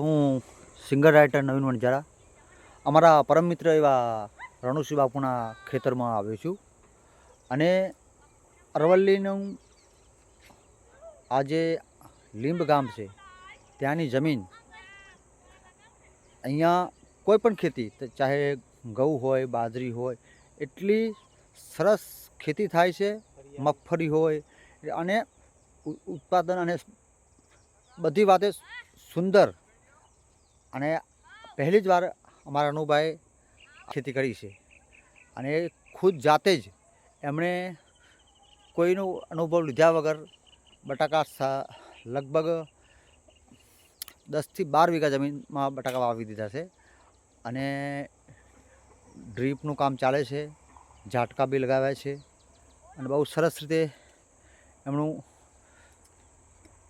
હું singer writer નવીન વણજારા અમારા પરમ મિત્ર એવા રણુસિંહ બાપુના ખેતરમાં આવ્યો છું અને અરવલ્લીનું આ જે લીંબ ગામ છે ત્યાંની જમીન અહીંયા કોઈ પણ ખેતી ચાહે ઘઉં હોય બાજરી હોય એટલી સરસ ખેતી થાય છે, મગફળી હોય અને ઉત્પાદન અને બધી વાતે સુંદર અને પહેલી જ વાર અમારા અનુભાઈ ખેતી કરી છે અને ખુદ જાતે જ એમણે કોઈનો અનુભવ લીધા વગર બટાકા લગભગ 10 થી 12 વીઘા જમીનમાં બટાકા વાવી દીધા છે અને ડ્રીપનું કામ ચાલે છે, ઝાટકા બી લગાવ્યા છે અને બહુ સરસ રીતે એમનું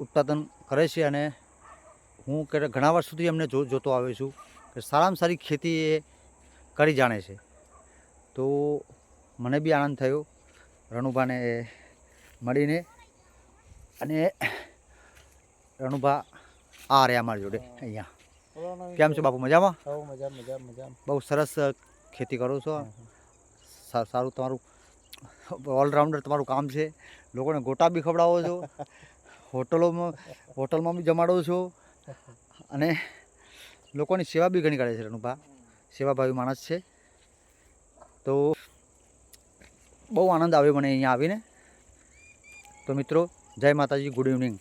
ઉત્પાદન કરે છે અને હું ઘણા વર્ષ સુધી એમને જોતો આવ્યો છું કે સારામાં સારી ખેતી એ કરી જાણે છે. તો મને બી આનંદ થયો રણુભાને મળીને અને રણુભા આ રહ્યા અમારી જોડે અહીંયા. કેમ છો બાપુ, મજામાં? બહુ સરસ ખેતી કરો છો, સારું તમારું ઓલરાઉન્ડર તમારું કામ છે. લોકોને ગોટા બી ખવડાવો છો, હોટલમાં બી જમાડો છો અને લોકોની સેવા બી ઘણી કરે છે. રણુભા સેવાભાવી માણસ છે. તો બહુ આનંદ આવ્યો મને અહીંયા આવીને. તો મિત્રો, જય માતાજી, ગુડ ઇવનિંગ.